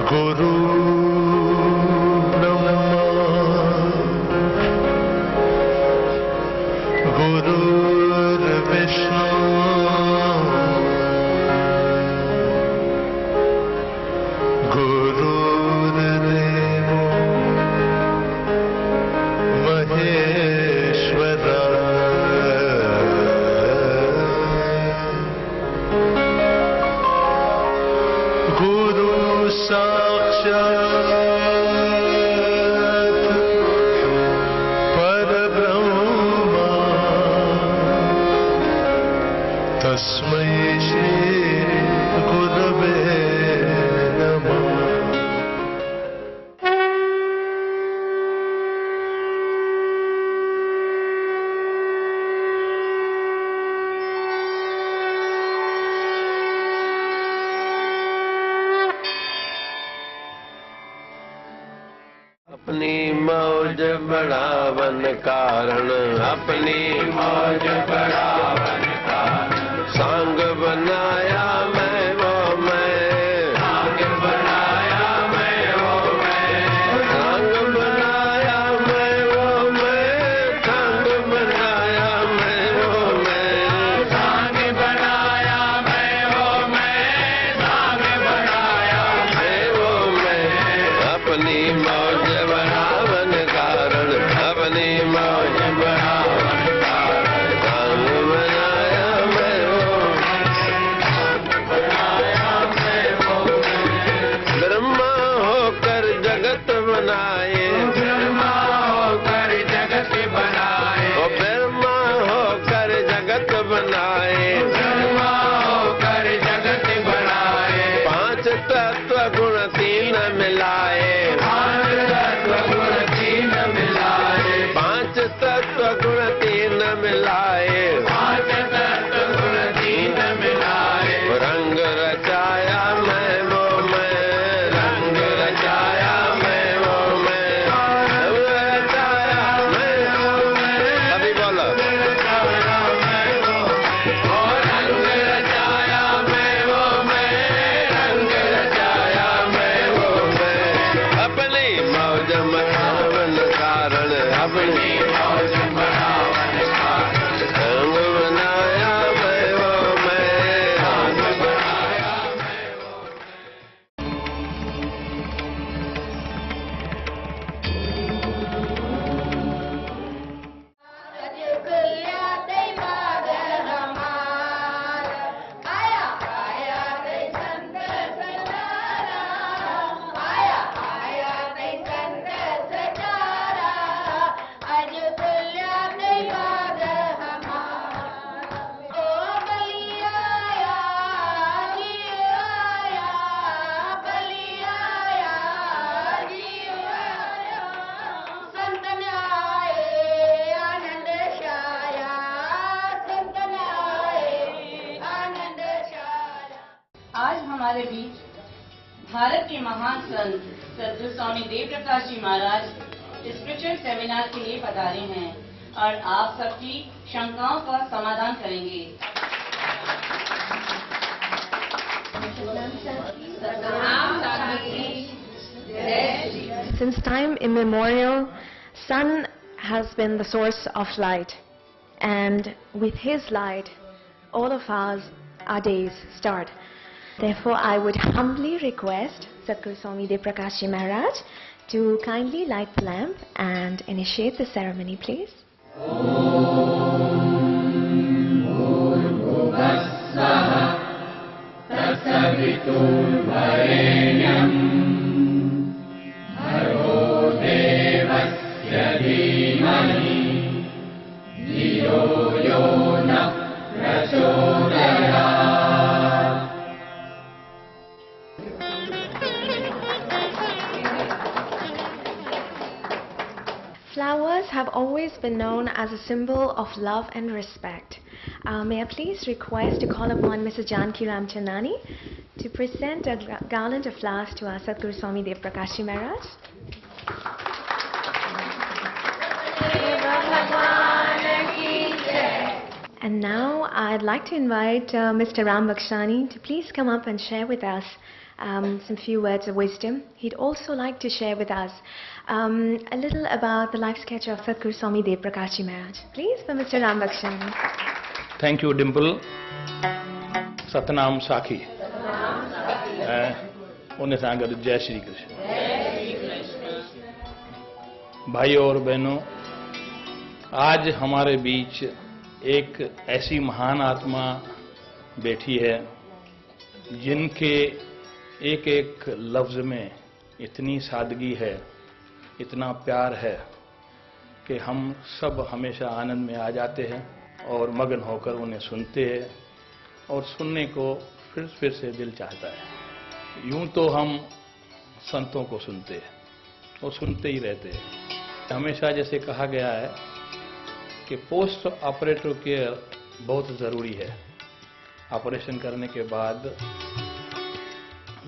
गुरु गुरुर्विष्णु गुरुर्देवो महेश्वरा गुरु साक्षात् परब्रह्म तस्मै श्री गुरवे नमः। अपनी मौज बढ़ावन कारण, अपनी मौज बढ़ावन कारण, सांग बनाया मैं वो मैं, सांग बनाया मैं वो मैं, सांग बनाया मैं वो मैं, सांग बनाया मैं वो मैं, सांग बनाया मैं वो मैं, सांग बनाया मैं वो मैं। अपनी मौज बढ़ावन कारण, अपनी मौज बढ़ावन कारण, सांग बनाया मैं वो, सांग बनाया मैं वो मैं। ब्रह्मा होकर जगत बनाए, ब्रह्मा होकर जगत बनाए, ओ ब्रह्मा होकर जगत बनाए, ब्रह्मा होकर जगत बनाए। पांच तत्व गुण तीन मिलाए, पांच तत्व गुण तीन मिलाए, पांच तत्व गुण तीन मिलाए, पांच तत्व गुण तीन मिलाए। रंग रचाया मैं वो मैं, रंग रचाया मैं वो मैं, रंग रचाया मैं वो मैं। अभी बोलो, रंग रचाया मैं वो, रंग रचाया मैं वो मैं, रंग रचाया मैं वो मैं। अपनी मौज बढ़ावन कारण, अपनी मौज बढ़ावन कारण, रंग बनाया मैं वो मैं, रंग बनाया मैं वो आज हमारे बीच भारत के महान संत सद्गुरु स्वामी देव प्रकाश जी महाराज स्पिरिचुअल सेमिनार के लिए पधारे हैं और आप सबकी शंकाओं का समाधान करेंगे। Since time immemorial, sun has been the source of light, and with his light, all of our days start. Therefore, I would humbly request Sadhguru Swami Dev Prakash Ji Maharaj to kindly light the lamp and initiate the ceremony, please. Flowers have always been known as a symbol of love and respect. May I please request to call upon Mrs. Janki Ramchandani to present a garland of flowers to our Sadhguru Swami Dev Prakash Ji Maharaj. And now I'd like to invite Mr. Ram Bakshani to please come up and share with us some few words of wisdom. He'd also like to share with us a little about the life sketch of Sadhguru Swami Dev Prakash Ji Maharaj. Please, for Mr. Rambakshan. Thank you, Dimple. Satnam Sakhi. उन्हें सांगर जय श्री कृष्ण। भाइयों और बहनों, आज हमारे बीच एक ऐसी महान आत्मा बैठी है जिनके एक एक लफ्ज में इतनी सादगी है, इतना प्यार है कि हम सब हमेशा आनंद में आ जाते हैं और मगन होकर उन्हें सुनते हैं और सुनने को फिर से दिल चाहता है। यूं तो हम संतों को सुनते हैं और सुनते ही रहते हैं। हमेशा जैसे कहा गया है कि पोस्ट ऑपरेटिव केयर बहुत ज़रूरी है। ऑपरेशन करने के बाद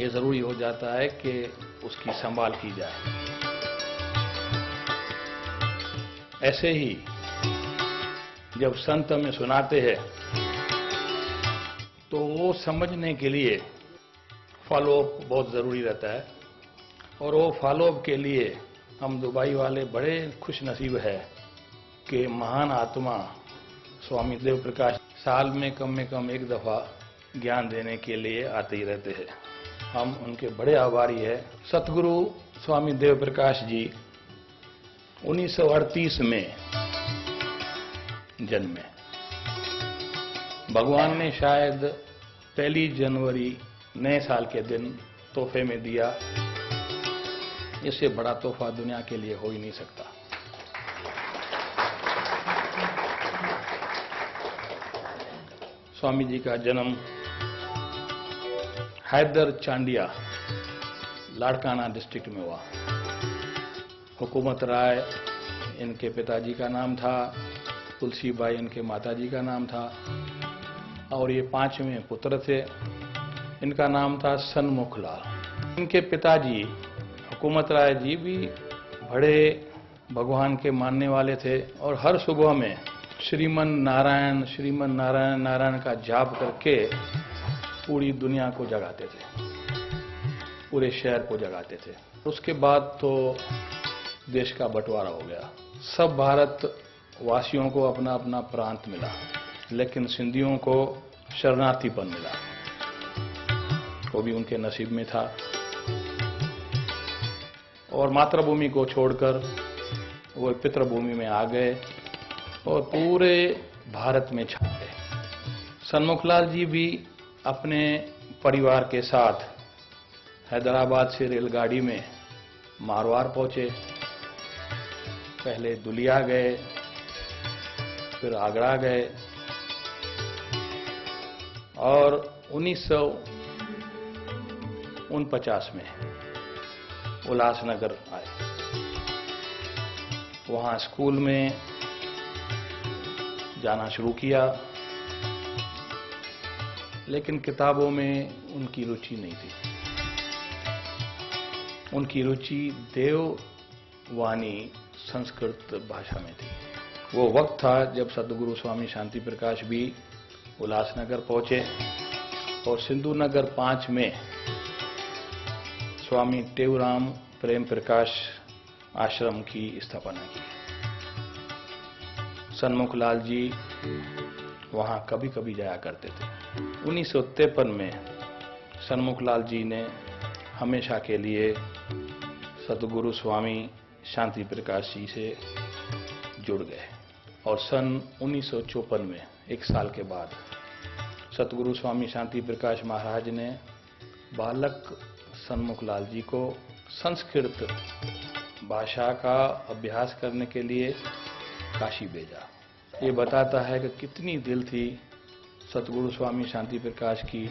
ये ज़रूरी हो जाता है कि उसकी संभाल की जाए। ऐसे ही जब संत हमें सुनाते हैं तो वो समझने के लिए फॉलोअप बहुत ज़रूरी रहता है और वो फॉलोअप के लिए हम दुबई वाले बड़े खुश नसीब है कि महान आत्मा स्वामी देव प्रकाश साल में कम एक दफ़ा ज्ञान देने के लिए आते ही रहते हैं। हम उनके बड़े आभारी है। सतगुरु स्वामी देव प्रकाश जी 1938 में जन्मे। भगवान ने शायद 1 जनवरी नए साल के दिन तोहफे में दिया। इससे बड़ा तोहफा दुनिया के लिए हो ही नहीं सकता। स्वामी जी का जन्म हैदर चांडिया लाड़काना डिस्ट्रिक्ट में हुआ। हुकूमत राय इनके पिताजी का नाम था, तुलसीबाई इनके माताजी का नाम था और ये 5वें पुत्र थे। इनका नाम था सन्मुखलाल। इनके पिताजी हुकूमत राय जी भी बड़े भगवान के मानने वाले थे और हर सुबह में श्रीमन नारायण नारायण का जाप करके पूरी दुनिया को जगाते थे, पूरे शहर को जगाते थे। उसके बाद तो देश का बंटवारा हो गया। सब भारत वासियों को अपना अपना प्रांत मिला, लेकिन सिंधियों को शरणार्थीपन मिला। वो भी उनके नसीब में था और मातृभूमि को छोड़कर वो पितृभूमि में आ गए और पूरे भारत में छा गए। सन्मुखलाल जी भी अपने परिवार के साथ हैदराबाद से रेलगाड़ी में मारवाड़ पहुंचे। पहले दुलिया गए, फिर आगरा गए और 1949 में उल्लासनगर आए। वहां स्कूल में जाना शुरू किया, लेकिन किताबों में उनकी रुचि नहीं थी। उनकी रुचि देववाणी संस्कृत भाषा में थी। वो वक्त था जब सद्गुरु स्वामी शांति प्रकाश भी उल्लासनगर पहुंचे और सिंधु नगर 5 में स्वामी टेवराम प्रेम प्रकाश आश्रम की स्थापना की। सन्मुखलाल जी वहां कभी कभी जाया करते थे। 1953 में सन्मुखलाल जी ने हमेशा के लिए सद्गुरु स्वामी शांति प्रकाश जी से जुड़ गए और सन 1954 में 1 साल के बाद सतगुरु स्वामी शांति प्रकाश महाराज ने बालक सन्मुखलाल जी को संस्कृत भाषा का अभ्यास करने के लिए काशी भेजा। ये बताता है कि कितनी दिल थी सतगुरु स्वामी शांति प्रकाश की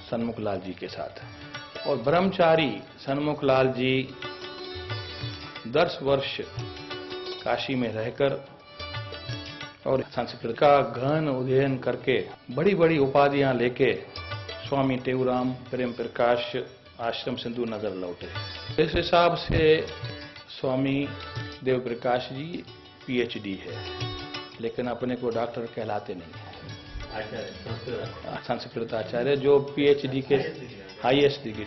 सन्मुखलाल जी के साथ। और ब्रह्मचारी सन्मुखलाल जी 10 वर्ष काशी में रहकर और संस्कृत का गहन अध्ययन करके बड़ी बड़ी उपाधियां लेके स्वामी टेवराम प्रेम प्रकाश आश्रम सिंधु नगर लौटे। इस हिसाब से स्वामी देव प्रकाश जी पीएचडी है, लेकिन अपने को डॉक्टर कहलाते नहीं है। संस्कृत आचार्य जो पीएचडी के हाईएस्ट डिग्री।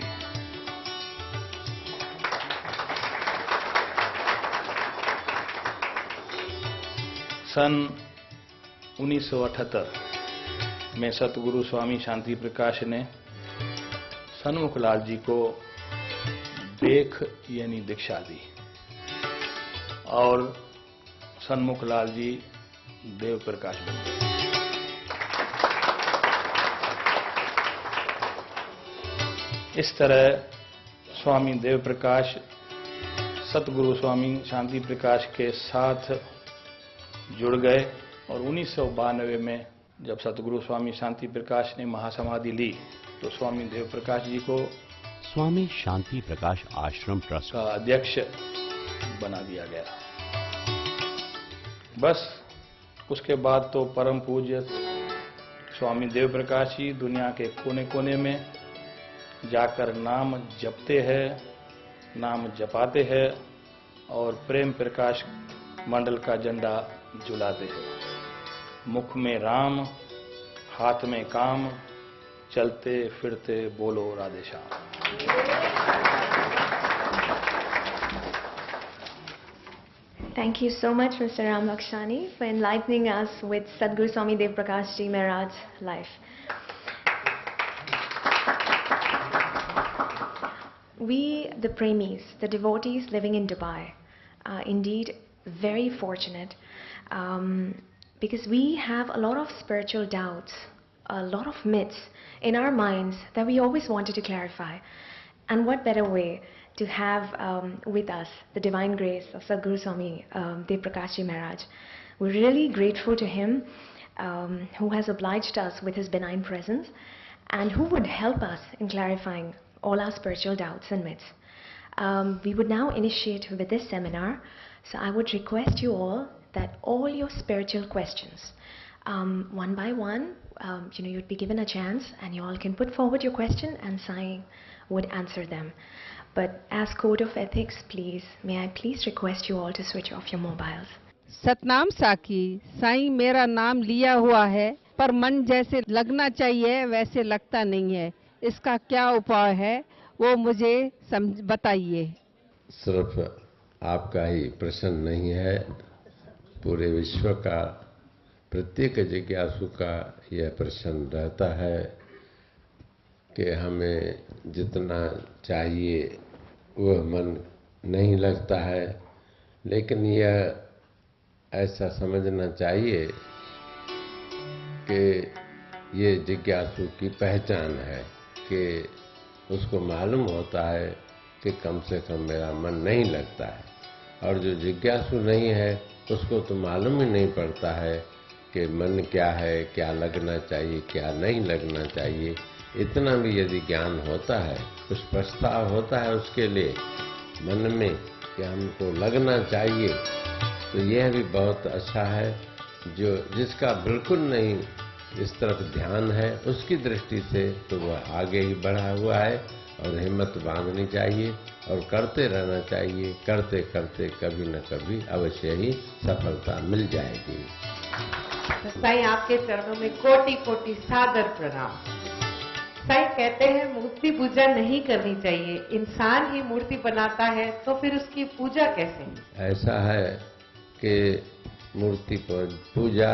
सन 1978 में सतगुरु स्वामी शांति प्रकाश ने सन्मुख लाल जी को देख यानी दीक्षा दी और सन्मुख लाल जी देव प्रकाश बन गए। इस तरह स्वामी देव प्रकाश सतगुरु स्वामी शांति प्रकाश के साथ जुड़ गए और 1992 में जब सतगुरु स्वामी शांति प्रकाश ने महासमाधि ली तो स्वामी देव प्रकाश जी को स्वामी शांति प्रकाश आश्रम ट्रस्ट का अध्यक्ष बना दिया गया। बस उसके बाद तो परम पूज्य स्वामी देव प्रकाश जी दुनिया के कोने कोने में जाकर नाम जपते हैं, नाम जपाते हैं और प्रेम प्रकाश मंडल का झंडा झुलाते हैं। मुख में राम, हाथ में काम, चलते फिरते बोलो Radhe Shyam. Thank you so much, Mr. Ram Lakshani, for enlightening us with Sadhguru Swami Dev Prakash Ji Maharaj's life. We, the Premis, the devotees living in Dubai, are indeed very fortunate because we have a lot of spiritual doubts, a lot of myths in our minds that we always wanted to clarify. And what better way to have with us the divine grace of Sadhguru Swami Dev Prakash Ji Maharaj. We're really grateful to him who has obliged us with his benign presence and who would help us in clarifying all our spiritual doubts and myths. We would now initiate with this seminar, so I would request you all that all your spiritual questions, one by one, you'd be given a chance and you all can put forward your question and Sai would answer them. But as code of ethics, please, may I please request you all to switch off your mobiles. Satnam साखी साईं मेरा नाम लिया हुआ है पर मन जैसे लगना चाहिए वैसे लगता नहीं है, इसका क्या उपाय है वो मुझे बताइए। सिर्फ आपका ही प्रश्न नहीं है, पूरे विश्व का प्रत्येक जिज्ञासु का यह प्रश्न रहता है कि हमें जितना चाहिए वह मन नहीं लगता है, लेकिन यह ऐसा समझना चाहिए कि ये जिज्ञासु की पहचान है कि उसको मालूम होता है कि कम से कम मेरा मन नहीं लगता है, और जो जिज्ञासु नहीं है उसको तो मालूम ही नहीं पड़ता है कि मन क्या है, क्या लगना चाहिए, क्या नहीं लगना चाहिए। इतना भी यदि ज्ञान होता है, कुछ प्रस्ताव होता है उसके लिए मन में कि हमको लगना चाहिए, तो यह भी बहुत अच्छा है। जो जिसका बिल्कुल नहीं इस तरफ ध्यान है उसकी दृष्टि से तो वह आगे ही बढ़ा हुआ है, और हिम्मत बांधनी चाहिए और करते रहना चाहिए। करते करते कभी न कभी अवश्य ही सफलता मिल जाएगी। साईं आपके चरणों में कोटि कोटि सादर प्रणाम। साईं कहते हैं मूर्ति पूजा नहीं करनी चाहिए, इंसान ही मूर्ति बनाता है तो फिर उसकी पूजा कैसे? ऐसा है कि मूर्ति पर पूजा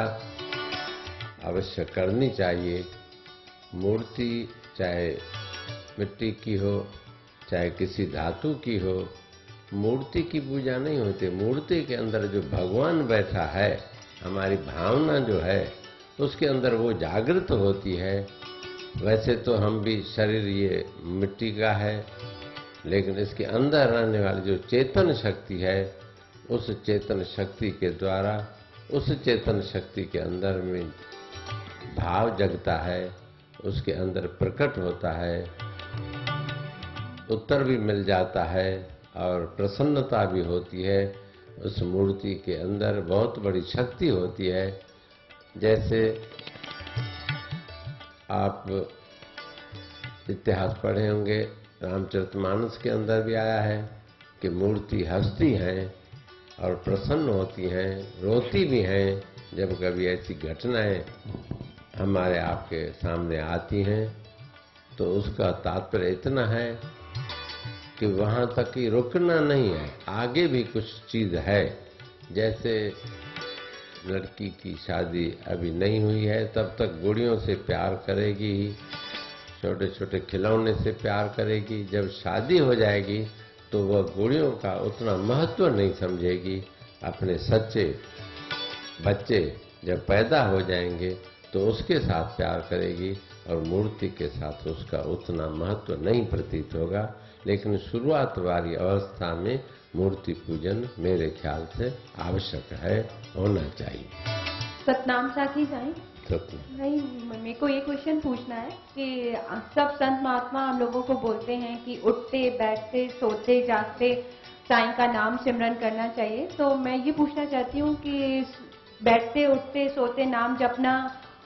अवश्य करनी चाहिए। मूर्ति चाहे मिट्टी की हो चाहे किसी धातु की हो, मूर्ति की पूजा नहीं होती। मूर्ति के अंदर जो भगवान बैठा है, हमारी भावना जो है उसके अंदर वो जागृत होती है। वैसे तो हम भी शरीर ये मिट्टी का है, लेकिन इसके अंदर रहने वाली जो चेतन शक्ति है, उस चेतन शक्ति के द्वारा उस चेतन शक्ति के अंदर में भाव जगता है, उसके अंदर प्रकट होता है, उत्तर भी मिल जाता है और प्रसन्नता भी होती है। उस मूर्ति के अंदर बहुत बड़ी शक्ति होती है। जैसे आप इतिहास पढ़े होंगे, रामचरितमानस के अंदर भी आया है कि मूर्ति हंसती हैं और प्रसन्न होती हैं, रोती भी हैं जब कभी ऐसी घटनाएं हमारे आपके सामने आती हैं। तो उसका तात्पर्य इतना है कि वहाँ तक ही रुकना नहीं है, आगे भी कुछ चीज है। जैसे लड़की की शादी अभी नहीं हुई है, तब तक गुड़ियों से प्यार करेगी, छोटे छोटे खिलौने से प्यार करेगी। जब शादी हो जाएगी तो वह गुड़ियों का उतना महत्व नहीं समझेगी। अपने सच्चे बच्चे जब पैदा हो जाएंगे तो उसके साथ प्यार करेगी और मूर्ति के साथ उसका उतना महत्व नहीं प्रतीत होगा। लेकिन शुरुआत वाली अवस्था में मूर्ति पूजन मेरे ख्याल से आवश्यक है, होना चाहिए। सतनाम साखी साईं। सत्य नहीं, मेरे को ये क्वेश्चन पूछना है कि सब संत महात्मा हम लोगों को बोलते हैं कि उठते बैठते सोते जागते साईं का नाम सिमरन करना चाहिए। तो मैं ये पूछना चाहती हूँ कि बैठते उठते सोते नाम जपना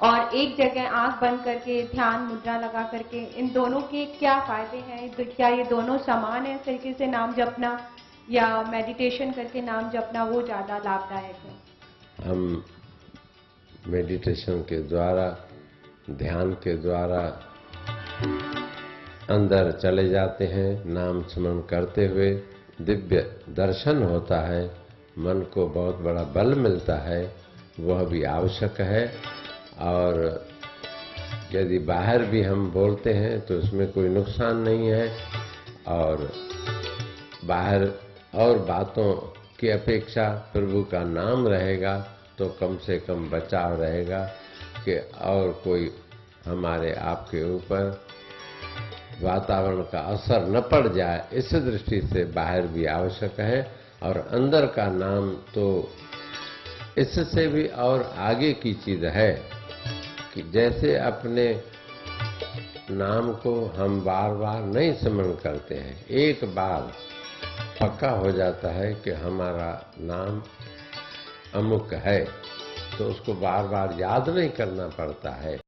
और एक जगह आंख बंद करके ध्यान मुद्रा लगा करके, इन दोनों के क्या फायदे हैं? तो क्या ये दोनों समान है इस तरीके से नाम जपना, या मेडिटेशन करके नाम जपना वो ज्यादा लाभदायक है? हम मेडिटेशन के द्वारा, ध्यान के द्वारा अंदर चले जाते हैं, नाम स्मरण करते हुए दिव्य दर्शन होता है, मन को बहुत बड़ा बल मिलता है, वह भी आवश्यक है। और यदि बाहर भी हम बोलते हैं तो उसमें कोई नुकसान नहीं है, और बाहर और बातों की अपेक्षा प्रभु का नाम रहेगा तो कम से कम बचाव रहेगा कि और कोई हमारे आपके ऊपर वातावरण का असर न पड़ जाए। इस दृष्टि से बाहर भी आवश्यक है, और अंदर का नाम तो इससे भी और आगे की चीज है कि जैसे अपने नाम को हम बार बार नहीं स्मरण करते हैं, एक बार पक्का हो जाता है कि हमारा नाम अमुक है, तो उसको बार बार याद नहीं करना पड़ता है।